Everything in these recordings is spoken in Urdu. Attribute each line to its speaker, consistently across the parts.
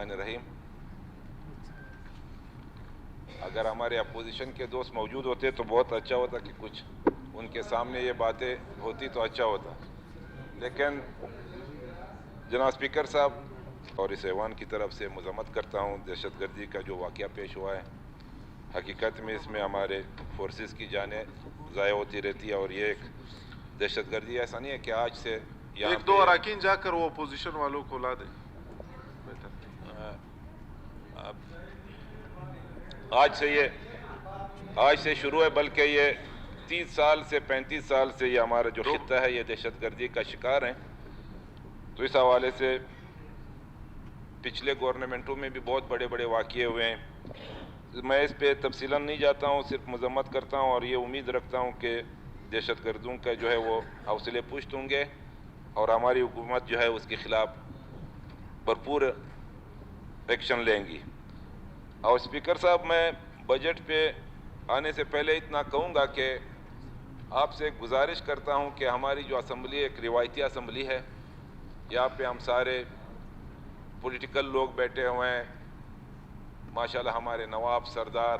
Speaker 1: الرحمن الرحیم. اگر ہمارے اپوزیشن کے دوست موجود ہوتے تو بہت اچھا ہوتا کہ کچھ ان کے سامنے یہ باتیں ہوتی تو اچھا ہوتا. لیکن جناب اسپیکر صاحب اور اس ایوان کی طرف سے مذمت کرتا ہوں دہشت گردی کا جو واقعہ پیش ہوا ہے. حقیقت میں اس میں ہمارے فورسز کی جانیں ضائع ہوتی رہتی ہے اور یہ ایک دہشت گردی ایسا نہیں ہے کہ آج سے
Speaker 2: ایک دو اراکین جا کر وہ اپوزیشن والوں کو لا دیں.
Speaker 1: آج سے شروع ہے، بلکہ یہ 30 سال سے 35 سال سے یہ ہمارا جو خطہ ہے یہ دہشت گردی کا شکار ہیں. تو اس حوالے سے پچھلے گورنمنٹوں میں بھی بہت بڑے بڑے واقعے ہوئے ہیں. میں اس پہ تفصیلاً نہیں جاتا ہوں، صرف مذمت کرتا ہوں اور یہ امید رکھتا ہوں کہ دہشت گردوں کا جو ہے وہ حوصلے پشت ہوں گے اور ہماری حکومت جو ہے اس کے خلاف بھرپور ایکشن لیں گی. اور اسپیکر صاحب میں بجٹ پہ آنے سے پہلے اتنا کہوں گا کہ آپ سے گزارش کرتا ہوں کہ ہماری جو اسمبلی ایک روایتی اسمبلی ہے. یہاں پہ ہم سارے پولیٹیکل لوگ بیٹھے ہوئے ہیں، ماشاءاللہ ہمارے نواب سردار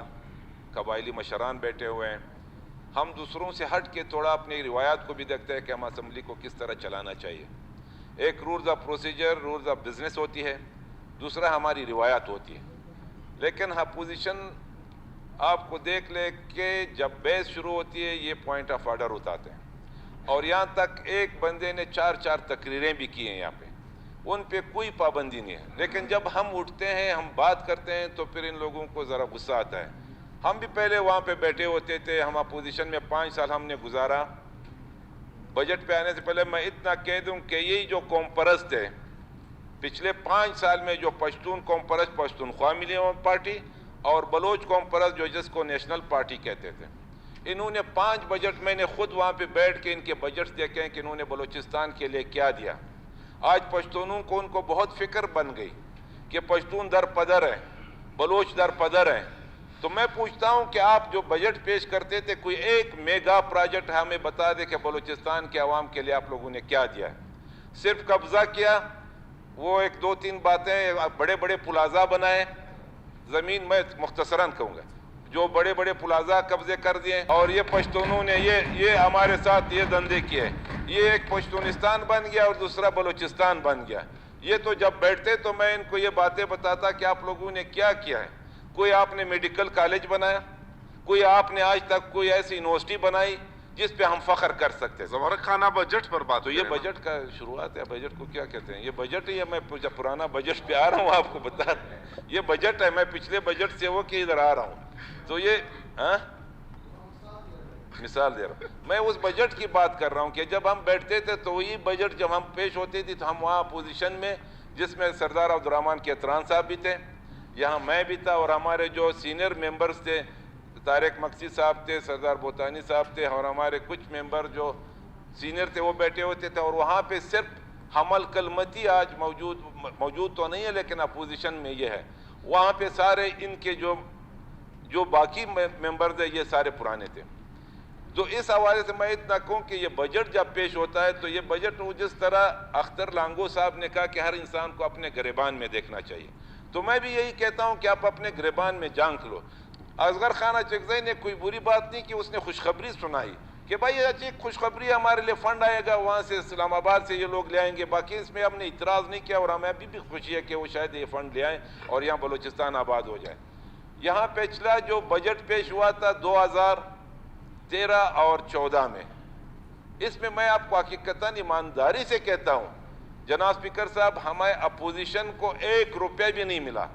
Speaker 1: قبائلی مشران بیٹھے ہوئے ہیں. ہم دوسروں سے ہٹ کے تھوڑا اپنی روایات کو بھی دیکھتے ہیں کہ ہم اسمبلی کو کس طرح چلانا چاہیے. ایک rules of procedure, rules of business ہوتی ہے، دوسرا ہماری روایات ہوتی ہے. لیکن اپوزیشن آپ کو دیکھ لے کہ جب بحث شروع ہوتی ہے یہ پوائنٹ آف آرڈر اٹھاتے ہیں اور یہاں تک ایک بندے نے 4 تقریریں بھی کی ہیں یہاں پہ، ان پہ کوئی پابندی نہیں ہے. لیکن جب ہم اٹھتے ہیں ہم بات کرتے ہیں تو پھر ان لوگوں کو ذرا غصہ آتا ہے. ہم بھی پہلے وہاں پہ بیٹھے ہوتے تھے، ہم اپوزیشن میں 5 سال ہم نے گزارا. بجٹ پہ آنے سے پہلے میں اتنا کہہ دوں کہ یہی جو قوم پرست ہے پچھلے 5 سال میں، جو پشتون قوم پرست پشتونخوا ملی پارٹی اور بلوچ قوم پرست جو جس کو نیشنل پارٹی کہتے تھے، انہوں نے 5 بجٹ میں نے خود وہاں پہ بیٹھ کے ان کے بجٹ دیکھے ہیں کہ انہوں نے بلوچستان کے لیے کیا دیا. آج پشتونوں کو ان کو بہت فکر بن گئی کہ پشتون در پدر ہیں، بلوچ در پدر ہیں. تو میں پوچھتا ہوں کہ آپ جو بجٹ پیش کرتے تھے کوئی ایک میگا پروجیکٹ ہمیں بتا دے کہ بلوچستان کے عوام کے لیے آپ لوگوں نے کیا دیا ہے. صرف قبضہ کیا، وہ 1-2-3 باتیں، بڑے بڑے پلازا بنائے. زمین میں مختصراً کہوں گا جو بڑے بڑے پلازا قبضے کر دیے اور یہ پشتونوں نے یہ ہمارے ساتھ یہ دندے کیے. یہ ایک پشتونستان بن گیا اور دوسرا بلوچستان بن گیا. یہ تو جب بیٹھتے تو میں ان کو یہ باتیں بتاتا کہ آپ لوگوں نے کیا کیا ہے. کوئی آپ نے میڈیکل کالج بنایا، کوئی آپ نے آج تک کوئی ایسی یونیورسٹی بنائی جس پہ ہم فخر کر سکتے.
Speaker 2: زمرک خانہ بجٹ پر بات
Speaker 1: تو یہ بجٹ کا شروعات ہے. بجٹ کو کیا کہتے ہیں؟ یہ بجٹ ہی ہے. میں جب پرانا بجٹ پہ آ رہا ہوں آپ کو بتا یہ بجٹ ہے. میں پچھلے بجٹ سے وہ کہ ادھر آ رہا ہوں تو یہ مثال دے رہا ہوں. میں اس بجٹ کی بات کر رہا ہوں کہ جب ہم بیٹھتے تھے تو وہی بجٹ جب ہم پیش ہوتی تھی تو ہم وہاں اپوزیشن میں، جس میں سردار عبدالرحمن کیتران صاحب بھی تھے، یہاں میں بھی تھا اور ہمارے جو سینئر ممبرز تھے، طارق مقصی صاحب تھے، سردار بوتانی صاحب تھے اور ہمارے کچھ ممبر جو سینئر تھے وہ بیٹھے ہوتے تھے. اور وہاں پہ صرف حمل کلمتی آج موجود تو نہیں ہے لیکن اپوزیشن میں یہ ہے. وہاں پہ سارے ان کے جو باقی ممبرز ہیں یہ سارے پرانے تھے. تو اس حوالے سے میں اتنا کہوں کہ یہ بجٹ جب پیش ہوتا ہے تو یہ بجٹ جس طرح اختر لانگو صاحب نے کہا کہ ہر انسان کو اپنے گریبان میں دیکھنا چاہیے، تو میں بھی یہی کہتا ہوں کہ آپ اپنے گریبان میں جھانک لو. اصغر خان اچکزئی نے کوئی بری بات نہیں کی، اس نے خوشخبری سنائی کہ بھائی اچھی خوشخبری ہمارے لیے فنڈ آئے گا وہاں سے اسلام آباد سے یہ لوگ لے آئیں گے. باقی اس میں ہم نے اعتراض نہیں کیا اور ہمیں ابھی بھی خوشی ہے کہ وہ شاید یہ فنڈ لے آئیں اور یہاں بلوچستان آباد ہو جائے. یہاں پچھلا جو بجٹ پیش ہوا تھا 2013 اور 14 میں، اس میں آپ کو حقیقتاً ایمانداری سے کہتا ہوں جناب اسپیکر صاحب، ہمیں اپوزیشن کو 1 روپے بھی نہیں ملا،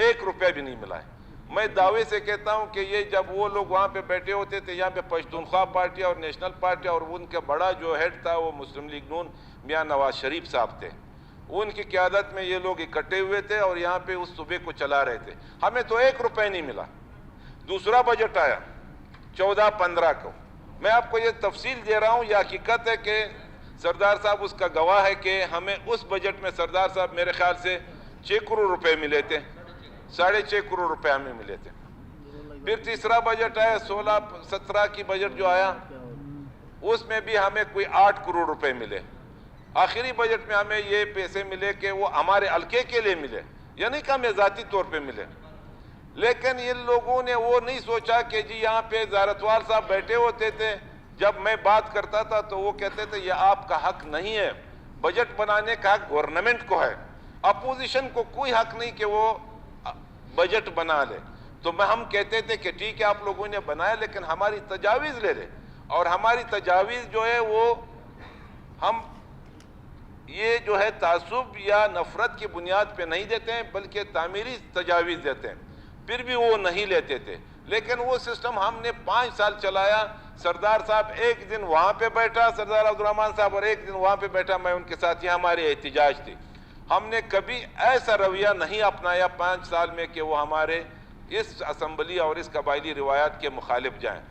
Speaker 1: 1 روپے بھی نہیں ملا ہے. میں دعوے سے کہتا ہوں کہ یہ جب وہ لوگ وہاں پہ بیٹھے ہوتے تھے، یہاں پہ پشتونخوا پارٹی اور نیشنل پارٹی اور ان کے بڑا جو ہیڈ تھا وہ مسلم لیگ نون میاں نواز شریف صاحب تھے، ان کی قیادت میں یہ لوگ اکٹھے ہوئے تھے اور یہاں پہ اس صوبے کو چلا رہے تھے. ہمیں تو 1 روپے نہیں ملا. دوسرا بجٹ آیا 14-15 کو، میں آپ کو یہ تفصیل دے رہا ہوں، یہ حقیقت ہے کہ سردار صاحب اس کا گواہ ہے کہ ہمیں اس بجٹ میں سردار صاحب میرے خیال سے 6 کروڑ روپے ملے تھے، 6.5 کروڑ روپے ہمیں ملے تھے. پھر تیسرا بجٹ آیا 16-17 کی بجٹ جو آیا اس میں بھی ہمیں کوئی 8 کروڑ روپے ملے. آخری بجٹ میں ہمیں یہ پیسے ملے کہ وہ ہمارے حلقے کے لیے ملے. یہ نہیں کہ ہمیں ذاتی طور پہ ملے، لیکن ان لوگوں نے وہ نہیں سوچا کہ جی یہاں پہ زیارتوال صاحب بیٹھے ہوتے تھے، جب میں بات کرتا تھا تو وہ کہتے تھے یہ آپ کا حق نہیں ہے، بجٹ بنانے کا حق گورنمنٹ کو ہے، اپوزیشن کو کوئی حق نہیں کہ وہ بجٹ بنا لے۔ تو ہم کہتے تھے کہ ٹھیک ہے آپ لوگوں نے بنایا، لیکن ہماری تجاویز لے لے، اور ہماری تجاویز جو ہے وہ ہم یہ جو ہے تعصب یا نفرت کی بنیاد پہ نہیں دیتے ہیں، بلکہ تعمیری تجاویز دیتے ہیں، پھر بھی وہ نہیں لیتے تھے۔ لیکن وہ سسٹم ہم نے 5 سال چلایا۔ سردار صاحب ایک دن وہاں پہ بیٹھا، سردار عبدالرحمان صاحب، اور ایک دن وہاں پہ بیٹھا، میں ان کے ساتھ، یہ ہماری احتجاج تھی۔ ہم نے کبھی ایسا رویہ نہیں اپنایا 5 سال میں کہ وہ ہمارے اس اسمبلی اور اس قبائلی روایات کے مخالف جائیں۔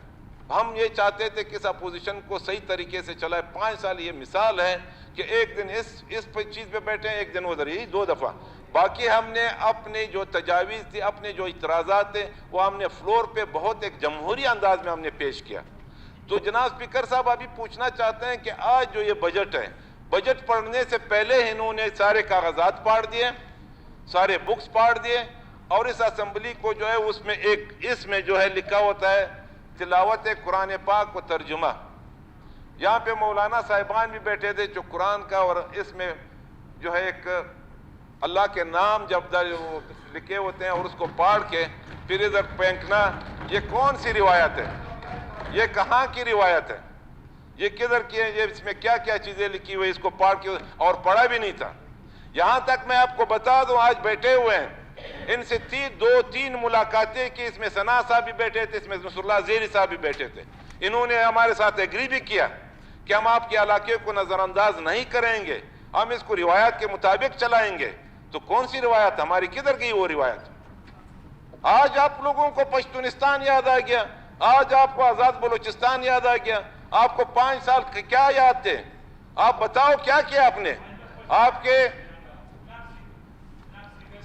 Speaker 1: ہم یہ چاہتے تھے کہ اس اپوزیشن کو صحیح طریقے سے چلائے۔ 5 سال یہ مثال ہے کہ ایک دن اس چیز پہ بیٹھے ہیں، ایک دن ادھر، یہی 2 دفعہ۔ باقی ہم نے اپنی جو تجاویز تھی، اپنے جو اعتراضات تھے، وہ ہم نے فلور پہ بہت ایک جمہوری انداز میں ہم نے پیش کیا۔ تو جناب اسپیکر صاحب ابھی پوچھنا چاہتے ہیں کہ آج جو یہ بجٹ ہے، بجٹ پڑھنے سے پہلے انہوں نے سارے کاغذات پاڑ دیے، سارے بکس پاڑ دیے، اور اس اسمبلی کو جو ہے اس میں جو ہے لکھا ہوتا ہے تلاوت قرآن پاک و ترجمہ۔ یہاں پہ مولانا صاحبان بھی بیٹھے تھے جو قرآن کا، اور اس میں جو ہے ایک اللہ کے نام جب لکھے ہوتے ہیں، اور اس کو پاڑ کے پھر ادھر پھینکنا، یہ کون سی روایت ہے؟ یہ کہاں کی روایت ہے؟ یہ کدھر کی ہے؟ یہ اس میں کیا کیا چیزیں لکھی ہوئی، اس کو پاڑ کے، اور پڑھا بھی نہیں تھا۔ یہاں تک میں آپ کو بتا دوں، آج بیٹھے ہوئے ہیں، ان سے 2-3 ملاقاتیں کی، اس میں ثنا صاحب بھی بیٹھے تھے، اس میں نصر اللہ زیری صاحب بھی بیٹھے تھے۔ انہوں نے ہمارے ساتھ ایگری بھی کیا کہ ہم آپ کے علاقے کو نظر انداز نہیں کریں گے، ہم اس کو روایات کے مطابق چلائیں گے۔ تو کون سی روایت ہماری، کدھر گئی وہ روایت؟ آج آپ لوگوں کو پشتونستان یاد آ گیا، آج آپ کو آزاد بلوچستان یاد آ گیا، آپ کو 5 سال کیا یاد تھے؟ آپ بتاؤ کیا کیا آپ نے؟ آپ کے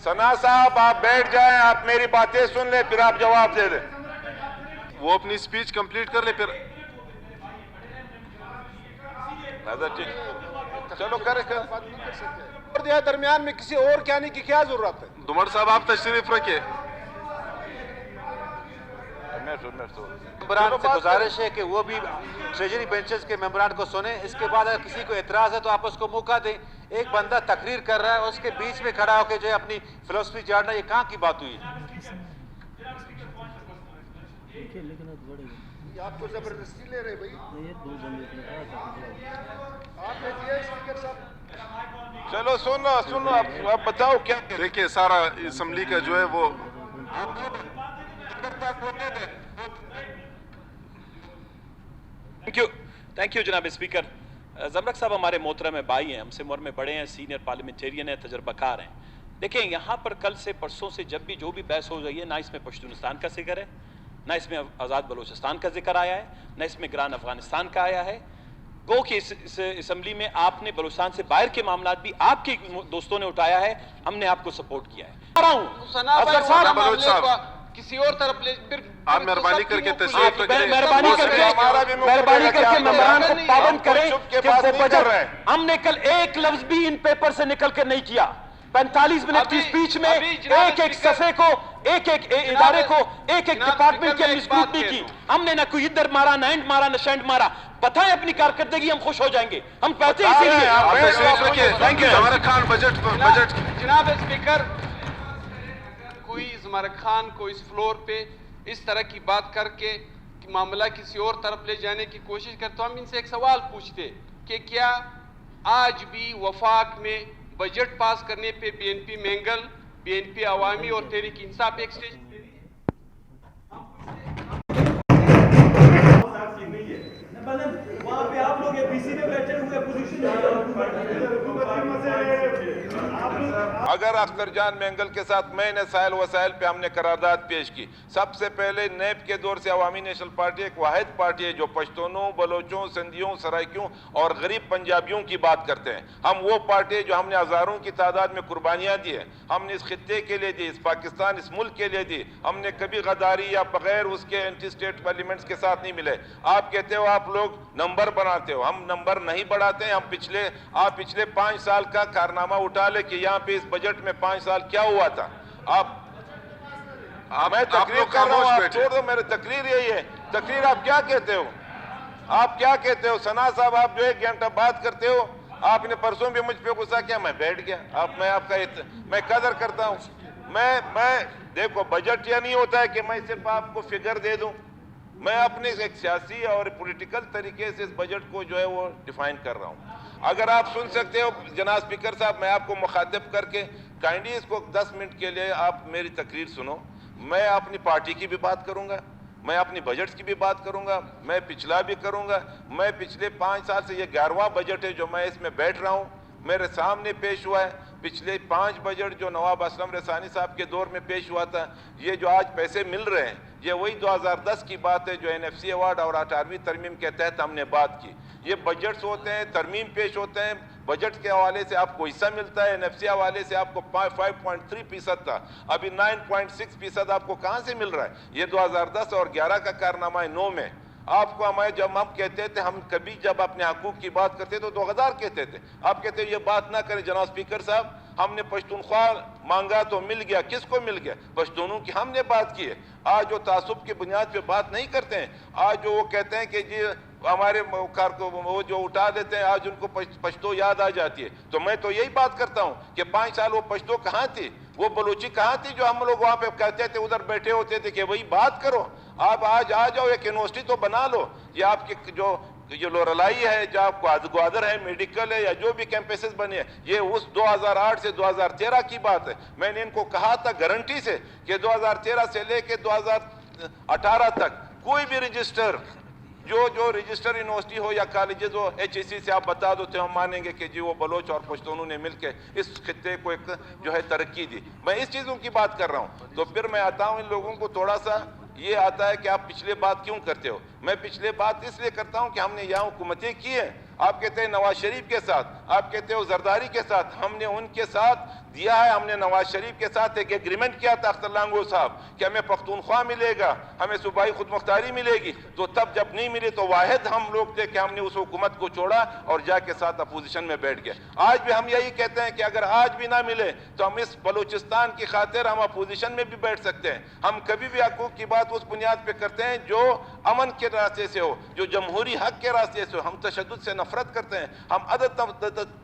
Speaker 1: ثنا صاحب آپ بیٹھ جائیں، آپ میری باتیں سن لیں، پھر آپ جواب دے دیں۔
Speaker 2: وہ اپنی سپیچ کمپلیٹ کر لے پھر۔
Speaker 1: چلو کرے
Speaker 3: درمیان میں کسی اور کے آنے کی کیا ضرورت ہے؟
Speaker 2: دمڑ صاحب آپ تشریف رکھیے۔
Speaker 4: ممبران سے گزارش ہے کہ وہ بھی ٹریجری بینچز کے ممبران کو سنیں، اس کے بعد اگر کسی کو اعتراض ہے تو آپ اس کو موقع دیں۔ ایک بندہ تقریر کر رہا ہے، اس کے بیچ میں کھڑا ہو کے جو ہے اپنی فلسفی جاڑنا، یہ کہاں کی بات ہوئی؟
Speaker 3: آپ کو زبردستی لے رہے بھائی، آپ نے دیا اسپیکر صاحب۔
Speaker 1: چلو سنو آپ بتاؤ کیا۔
Speaker 2: دیکھیں سارا اسمبلی کا جو ہے وہ
Speaker 5: تھینک یو جناب اسپیکر۔ زمرک صاحب ہمارے محترم بھائی ہیں، ہم سے عمر میں بڑے ہیں، سینئر پارلیمنٹیرین ہیں، تجربہ کار ہیں۔ دیکھیں یہاں پر کل سے پرسوں سے جب بھی جو بھی بحث ہو رہی ہے، نہ اس میں پشتونستان کا ذکر ہے، نہ اس میں آزاد بلوچستان کا ذکر آیا ہے، نہ اس میں گران افغانستان کا آیا ہے۔ گو کہ اس اسمبلی میں آپ نے بلوچستان سے باہر کے معاملات بھی آپ کے دوستوں نے اٹھایا ہے، ہم نے آپ کو سپورٹ کیا ہے۔
Speaker 3: کسی اور طرف لے، پھر
Speaker 2: آپ مہربانی کر کے تشریف رکھیں۔
Speaker 5: مہربانی کر کے ممبران کو پابند کریں کہ وہ بجٹ، ہم نے کل ایک لفظ بھی ان پیپر سے نکل کر نہیں کیا۔ 45 منٹ کی سپیچ میں ایک صفحے کو، ایک ادارے کو، ایک ڈپارٹمنٹ کی ہم نے اسکروٹنی کی۔ ہم نے نہ کوئی ادھر مارا، نہ اینڈ مارا، نہ شینڈ مارا۔ بتائیں اپنی کارکردگی، ہم خوش ہو جائیں گے، ہم کہتے ہیں اسی لیے۔
Speaker 2: آپ تشریف رکھیے۔ زمرک خان بجٹ
Speaker 3: جناب اسپیکر، کوئی زمرک خان کو اس فلور پہ اس طرح کی بات کر کے معاملہ کسی اور طرف لے جانے کی کوشش کرتے، تو ہم ان سے ایک سوال پوچھتے کہ کیا آج بھی وفاق میں بجٹ پاس کرنے پہ B N P Mengal, B N P عوامی اور تحریک انصاف ایک سٹیج
Speaker 6: وہاں پہ آپ لوگ پی سی میں بیٹھے ہوئے پوزیشن
Speaker 1: اگر اختر جان مینگل کے ساتھ میں نے سائل وسائل پہ ہم نے قرارداد پیش کی۔ سب سے پہلے نیب کے دور سے عوامی نیشنل پارٹی ایک واحد پارٹی ہے جو پشتونوں، بلوچوں، سندھیوں، سرائکیوں اور غریب پنجابیوں کی بات کرتے ہیں۔ ہم وہ پارٹی ہے جو ہم نے ہزاروں کی تعداد میں قربانیاں دی ہیں، ہم نے اس خطے کے لیے دی، اس پاکستان، اس ملک کے لیے دی۔ ہم نے کبھی غداری یا بغیر اس کے اینٹی اسٹیٹ پارلیمنٹس کے ساتھ نہیں ملے۔ آپ کہتے ہو آپ لوگ نمبر بناتے ہو، ہم نمبر نہیں بڑھاتے ہیں، آپ پچھلے 5 سال کا کارنامہ اٹھا لے کہ یہاں پہ اس بجٹ میں 5 سال کیا ہوا تھا. میں تقریر کر رہا ہوں, آپ چھوڑ دو, میرے تقریر یہی ہے. تقریر آپ کیا کہتے ہو؟ آپ کیا کہتے ہو؟ ثنا صاحب آپ جو 1 گھنٹہ بات کرتے ہو, آپ نے پرسوں بھی مجھ پہ غصہ کیا, میں بیٹھ گیا. میں آپ کا میں قدر کرتا ہوں. میں دیکھو بجٹ یہ نہیں ہوتا ہے کہ میں صرف آپ کو فگر دے دوں. میں اپنے ایک سیاسی اور پولیٹیکل طریقے سے اس بجٹ کو جو ہے وہ ڈیفائن کر رہا ہوں. اگر آپ سن سکتے ہو جناب اسپیکر صاحب, میں آپ کو مخاطب کر کے کائنڈلی اس کو 10 منٹ کے لیے آپ میری تقریر سنو. میں اپنی پارٹی کی بھی بات کروں گا, میں اپنی بجٹ کی بھی بات کروں گا, میں پچھلا بھی کروں گا. میں پچھلے 5 سال سے, یہ 11واں بجٹ ہے جو میں اس میں بیٹھ رہا ہوں, میرے سامنے پیش ہوا ہے. پچھلے 5 بجٹ جو نواب اسلم رسانی صاحب کے دور میں پیش ہوا تھا, یہ جو آج پیسے مل رہے ہیں, یہ وہی 2010 کی بات ہے جو NFC ایوارڈ اور 18ویں ترمیم کے تحت ہم نے بات کی. یہ بجٹس ہوتے ہیں, ترمیم پیش ہوتے ہیں, بجٹ کے حوالے سے آپ کو حصہ ملتا ہے. NFC حوالے سے آپ کو 5.3% تھا, ابھی 9.6% آپ کو کہاں سے مل رہا ہے؟ یہ 2010 اور 11 کا کارنامہ ہے. 9 میں آپ کو جب ہم کہتے تھے, ہم کبھی جب اپنے حقوق کی بات کرتے تو 2000 کہتے تھے. آپ کہتے یہ بات نہ کریں جناب اسپیکر صاحب, ہم نے پشتونخوا مانگا تو مل گیا. کس کو مل گیا؟ پشتونوں کی ہم نے بات کی ہے. آج جو تعصب کی بنیاد پہ بات نہیں کرتے ہیں, آج جو وہ کہتے ہیں کہ جی ہمارے وہ جو اٹھا دیتے ہیں, آج ان کو پشتو یاد آ جاتی ہے. تو میں تو یہی بات کرتا ہوں کہ 5 سال وہ پشتو کہاں تھی, وہ بلوچی کہاں تھی جو ہم لوگ وہاں پہ کہتے تھے, ادھر بیٹھے ہوتے تھے کہ وہی بات کرو. آپ آج آ جاؤ, ایک یونیورسٹی تو بنا لو. یہ آپ کی جو لورلائی ہے, جو آپ کو گوادر ہے, میڈیکل ہے, یا جو بھی کیمپسز بنے ہیں, یہ اس 2008 سے 2013 کی بات ہے. میں نے ان کو کہا تھا گارنٹی سے کہ 2013 سے لے کے 2018 تک کوئی بھی رجسٹر جو رجسٹر یونیورسٹی ہو یا کالجز ہو, HEC سے آپ بتا دو تو ہم مانیں گے کہ جی وہ بلوچ اور پشتونوں نے مل کے اس خطے کو ایک جو ہے ترقی دی. میں اس چیزوں کی بات کر رہا ہوں. تو پھر میں آتا ہوں, ان لوگوں کو تھوڑا سا یہ آتا ہے کہ آپ پچھلے بات کیوں کرتے ہو. میں پچھلے بات اس لیے کرتا ہوں کہ ہم نے یہاں حکومتیں کی ہیں. آپ کہتے ہیں نواز شریف کے ساتھ, آپ کہتے ہو زرداری کے ساتھ, ہم نے ان کے ساتھ دیا ہے. ہم نے نواز شریف کے ساتھ ایک ایگریمنٹ کیا تھا اختر لانگو صاحب کہ ہمیں پختونخوا ملے گا, ہمیں صوبائی خود مختاری ملے گی. تو تب جب نہیں ملی تو واحد ہم لوگ تھے کہ ہم نے اس حکومت کو چھوڑا اور جا کے ساتھ اپوزیشن میں بیٹھ گئے. آج بھی ہم یہی کہتے ہیں کہ اگر آج بھی نہ ملے تو ہم اس بلوچستان کی خاطر ہم اپوزیشن میں بھی بیٹھ سکتے ہیں. ہم کبھی بھی حقوق کی بات اس بنیاد پہ کرتے ہیں جو امن کے راستے سے ہو, جو جمہوری حق کے راستے سے ہو. ہم تشدد سے نفرت کرتے ہیں, ہم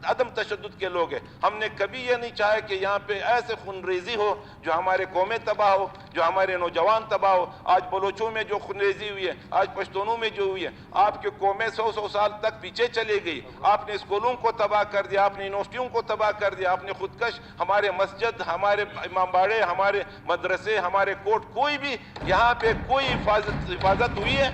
Speaker 1: عدم تشدد کے لوگ ہیں. ہم نے کبھی یہ نہیں چاہا کہ یہاں پہ ایسے خونریزی ہو جو ہمارے قومیں تباہ ہو, جو ہمارے نوجوان تباہ ہو. آج بلوچوں میں جو خونریزی ہوئی ہے, آج پشتونوں میں جو ہوئی ہے, آپ کے قومیں 100 سال تک پیچھے چلے گئی. آپ نے اسکولوں کو تباہ کر دیا, آپ نے یونیورسٹیوں کو تباہ کر دیا, آپ نے خودکش ہمارے مسجد, ہمارے امام باڑے, ہمارے مدرسے, ہمارے کوٹ, کوئی بھی یہاں پہ کوئی حفاظت ہوئی ہے؟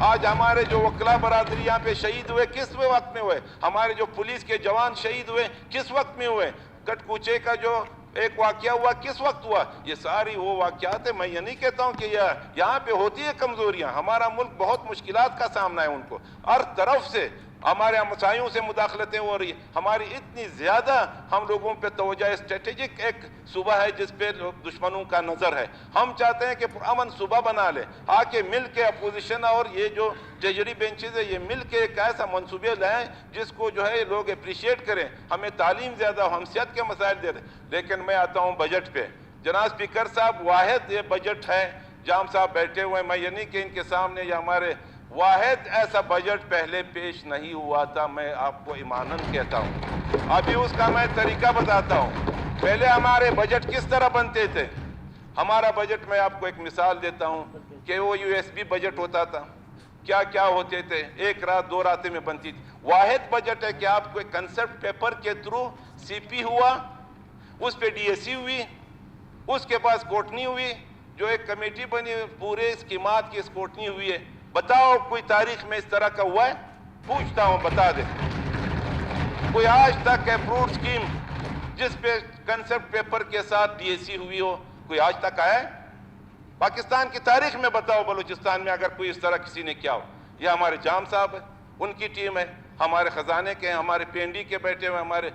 Speaker 1: آج ہمارے جو وکلا برادری یہاں پہ شہید ہوئے کس وقت میں ہوئے؟ ہمارے جو پولیس کے جوان شہید ہوئے کس وقت میں ہوئے؟ کٹ کوچے کا جو ایک واقعہ ہوا کس وقت ہوا؟ یہ ساری وہ واقعات ہے. میں یہ نہیں کہتا ہوں کہ یہاں پہ ہوتی ہے کمزوریاں. ہمارا ملک بہت مشکلات کا سامنا ہے ان کو, ہر طرف سے ہمارے ہمسایوں سے مداخلتیں ہو رہی ہیں. ہماری اتنی زیادہ ہم لوگوں پہ توجہ, اسٹریٹجک ایک صوبہ ہے جس پہ دشمنوں کا نظر ہے. ہم چاہتے ہیں کہ امن صوبہ بنا لے, آ کے مل کے اپوزیشن اور یہ جو ٹریجری بینچز ہے یہ مل کے ایک ایسا منصوبے لائیں جس کو جو ہے لوگ اپریشیٹ کریں. ہمیں تعلیم زیادہ ہو, ہم صحت کے مسائل دے دیں. لیکن میں آتا ہوں بجٹ پہ. جناب اسپیکر صاحب, واحد یہ بجٹ ہے, جام صاحب بیٹھے ہوئے ہیں, میں یہ نہیں کہ ان کے سامنے یا ہمارے, واحد ایسا بجٹ پہلے پیش نہیں ہوا تھا. میں آپ کو ایماناً کہتا ہوں, ابھی اس کا میں طریقہ بتاتا ہوں. پہلے ہمارے بجٹ کس طرح بنتے تھے؟ ہمارا بجٹ, میں آپ کو ایک مثال دیتا ہوں کہ وہ USB بجٹ ہوتا تھا. کیا کیا ہوتے تھے؟ 1 رات 2 راتیں میں بنتی تھی. واحد بجٹ ہے کہ آپ کو ایک کنسپٹ پیپر کے تھرو CP ہوا, اس پہ DSC ہوئی, اس کے پاس کوٹنی ہوئی, جو ایک کمیٹی بنی, پورے اسکیمات کی اسکوٹنی ہوئی ہے. بتاؤ کوئی تاریخ میں اس طرح کا ہوا ہے؟ پوچھتا ہوں, بتا دے. کوئی آج تک اپروڈ اسکیم جس پہ کنسپٹ پیپر کے ساتھ DSC ہوئی ہو, کوئی آج تک آیا ہے؟ پاکستان کی تاریخ میں بتاؤ بلوچستان میں اگر کوئی اس طرح کسی نے کیا ہو. یہ ہمارے جام صاحب ہے, ان کی ٹیم ہے, ہمارے خزانے کے ہیں, ہمارے PND کے بیٹھے ہوئے, ہمارے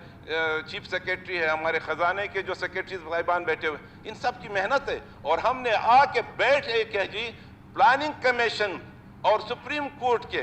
Speaker 1: چیف سیکریٹری ہے, ہمارے خزانے کے جو سیکریٹریز غائبان بیٹھے ہوئے, ان سب کی محنت ہے. اور ہم نے آ کے بیٹھے کہ جی پلاننگ کمیشن اور سپریم کورٹ کے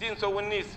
Speaker 1: 319,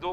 Speaker 1: 2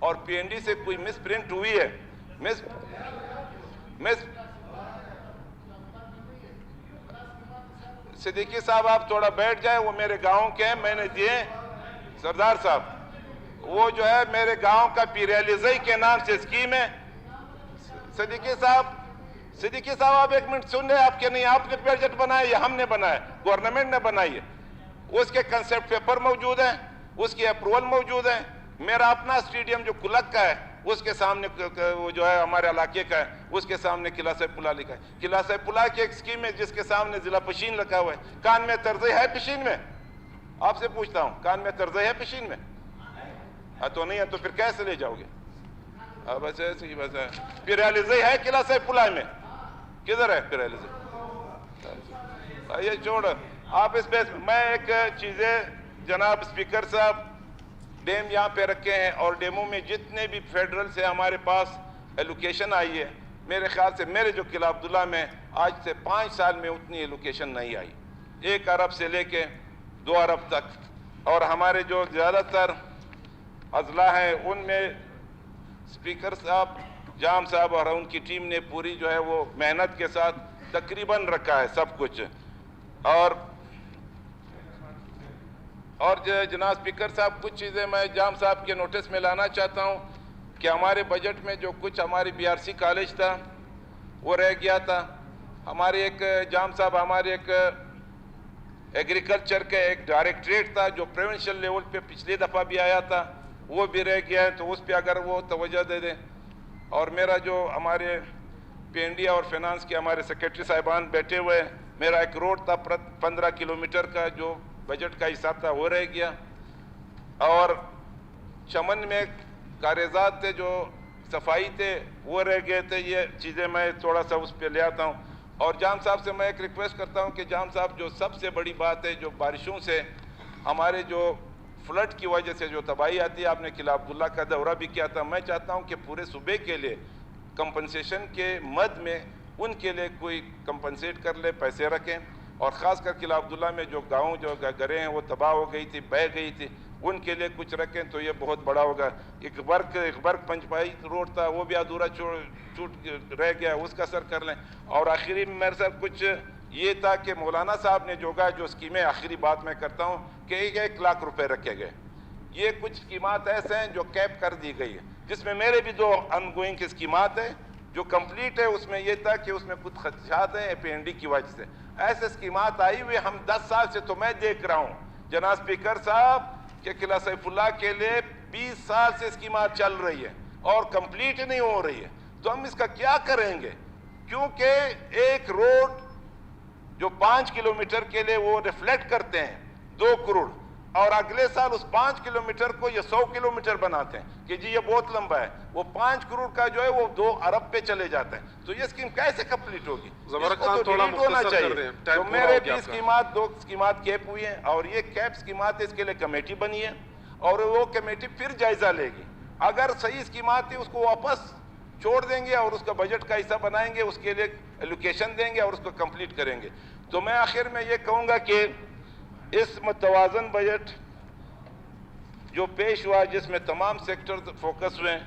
Speaker 1: اور پی این ڈی سے کوئی مس پرنٹ ہوئی ہے، مس صدیقی صاحب آپ تھوڑا بیٹھ جائیں، وہ میرے گاؤں کے ہیں، میں نے دیے سردار صاحب، وہ جو ہے میرے گاؤں کا پیریالزئی کے نام سے اسکیم ہے۔ صدیقی صاحب آپ ایک منٹ سن لیں، آپ کے نہیں، آپ نے بجٹ بنایا یا ہم نے بنایا؟ گورنمنٹ نے بنائی ہے، اس کے کنسپٹ پیپر موجود ہیں، اس کی اپروول موجود ہے۔ میرا اپنا اسٹیڈیم جو کلک کا ہے اس کے سامنے وہ جو ہے ہمارے علاقے کا ہے، اس کے سامنے قلعہ صاحب پلا لکھا ہے۔ قلعہ صاحب پلا کی ایک اسکیم ہے جس کے سامنے ضلع پشین لکھا ہوا ہے۔ کان میں ترزئی ہے پشین میں؟ آپ سے پوچھتا ہوں، کان میں ترزئی ہے پشین میں؟ تو نہیں ہے تو پھر کیسے لے جاؤ گے؟ بس ایسے ہی بس ہے۔ پیریالزئی ہے قلعہ صاحب پلا میں؟ کدھر ہے پیریالزئی؟ یہ چھوڑ آپ اس پہ، میں ایک چیزیں جناب اسپیکر صاحب، ڈیم یہاں پہ رکھے ہیں اور ڈیموں میں جتنے بھی فیڈرل سے ہمارے پاس ایلوکیشن آئی ہے، میرے خیال سے میرے جو قلعہ عبداللہ میں آج سے 5 سال میں اتنی ایلوکیشن نہیں آئی، 1 ارب سے لے کے 2 ارب تک۔ اور ہمارے جو زیادہ تر اضلاع ہیں ان میں اسپیکر صاحب، جام صاحب اور ان کی ٹیم نے پوری جو ہے وہ محنت کے ساتھ تقریباً رکھا ہے سب کچھ۔ اور جناب اسپیکر صاحب، کچھ چیزیں میں جام صاحب کے نوٹس میں لانا چاہتا ہوں کہ ہمارے بجٹ میں جو کچھ ہماری بی آر سی کالج تھا وہ رہ گیا تھا۔ ہمارے ایک جام صاحب، ہمارے ایک ایگریکلچر کا ایک ڈائریکٹریٹ تھا جو پروونشل لیول پہ پچھلی دفعہ بھی آیا تھا، وہ بھی رہ گیا ہے، تو اس پہ اگر وہ توجہ دے دیں۔ اور میرا جو ہمارے پی این ڈی اور فینانس کے ہمارے سیکریٹری صاحبان بیٹھے ہوئے، میرا ایک روڈ تھا 15 کلومیٹر کا جو بجٹ کا حساب تھا وہ رہ گیا۔ اور چمن میں کاریزات تھے جو صفائی تھے وہ رہ گئے تھے۔ یہ چیزیں میں تھوڑا سا اس پہ لے آتا ہوں۔ اور جام صاحب سے میں ایک ریکویسٹ کرتا ہوں کہ جام صاحب، جو سب سے بڑی بات ہے جو بارشوں سے ہمارے جو فلڈ کی وجہ سے جو تباہی آتی ہے، آپ نے قلعہ عبداللہ کا دورہ بھی کیا تھا، میں چاہتا ہوں کہ پورے صوبے کے لیے کمپنسیشن کے مد میں ان کے لیے کوئی کمپنسیٹ کر لے، پیسے رکھیں۔ اور خاص کر قلعہ عبداللہ میں جو گاؤں جو گھریں ہیں وہ تباہ ہو گئی تھی، بہہ گئی تھی، ان کے لیے کچھ رکھیں تو یہ بہت بڑا ہوگا۔ ایک برق پنجپائی روڈ تھا وہ بھی ادھورا چھوٹ رہ گیا، اس کا سر کر لیں۔ اور آخری میں میرے ساتھ کچھ یہ تھا کہ مولانا صاحب نے جو اسکیمیں، آخری بات میں کرتا ہوں کہ 1 لاکھ روپے رکھے گئے۔ یہ کچھ اسکیمات ایسے ہیں جو کیپ کر دی گئی ہے، جس میں میرے بھی 2 ان گوئنگ کی اسکیمات ہیں جو کمپلیٹ ہے۔ اس میں یہ تھا کہ اس میں کچھ خدشات ہیں پی این ڈی کی وجہ سے، ایسے اسکیمات آئی ہوئی ہم 10 سال سے تو میں دیکھ رہا ہوں جناب اسپیکر صاحب کہ قلعہ سیف اللہ کے لیے 20 سال سے اسکیمات چل رہی ہے اور کمپلیٹ نہیں ہو رہی ہے، تو ہم اس کا کیا کریں گے؟ کیونکہ ایک روڈ جو 5 کلومیٹر کے لیے وہ ریفلیکٹ کرتے ہیں 2 کروڑ، اور اگلے سال اس 5 کلومیٹر کو یہ 100 کلومیٹر بناتے ہیں کہ جی یہ بہت لمبا ہے، وہ 5 کروڑ کا جو ہے وہ 2 ارب پہ چلے جاتے ہیں، تو یہ اسکیم کیسے کمپلیٹ ہوگی؟
Speaker 2: زبر
Speaker 1: اس کو
Speaker 2: خان
Speaker 1: تو
Speaker 2: تھوڑا
Speaker 1: ڈیلیٹ ہونا
Speaker 2: مختصر
Speaker 1: چاہیے۔
Speaker 2: کر رہے ہیں،
Speaker 1: تو
Speaker 2: ٹائم پورا
Speaker 1: میرے
Speaker 2: ہو
Speaker 1: بھی
Speaker 2: گیا آپ کا۔
Speaker 1: اسکیمات 2 اسکیمات کیپ ہوئی ہیں، اور یہ کیپ اسکیمات ہے، اس کے لیے کمیٹی بنی ہے اور وہ کمیٹی پھر جائزہ لے گی۔ اگر صحیح اسکیمات تھی اس کو واپس چھوڑ دیں گے اور اس کا بجٹ کا حصہ بنائیں گے، اس کے لیے ایلوکیشن دیں گے اور اس کو کمپلیٹ کریں گے۔ تو میں آخر میں یہ کہوں گا کہ اس متوازن بجٹ جو پیش ہوا، جس میں تمام سیکٹر فوکس ہوئے،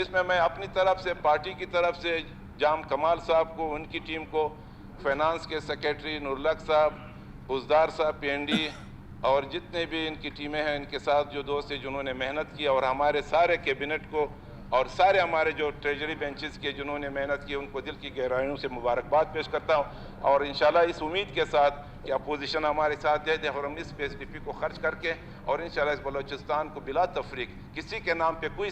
Speaker 1: اس میں اپنی طرف سے، پارٹی کی طرف سے جام کمال صاحب کو، ان کی ٹیم کو، فینانس کے سیکریٹری نورلک صاحب، بزدار صاحب پی این ڈی، اور جتنے بھی ان کی ٹیمیں ہیں، ان کے ساتھ جو دوست ہیں جنہوں نے محنت کی، اور ہمارے سارے کیبنٹ کو اور سارے ہمارے جو ٹریجری بینچز کے جنہوں نے محنت کی، ان کو دل کی گہرائیوں سے مبارکباد پیش کرتا ہوں، اور انشاءاللہ اس امید کے ساتھ کہ اپوزیشن ہمارے ساتھ دے اور ہم اس پی ایس ڈی پی کو خرچ کر کے، اور انشاءاللہ اس بلوچستان کو بلا تفریق کسی کے نام پہ کوئی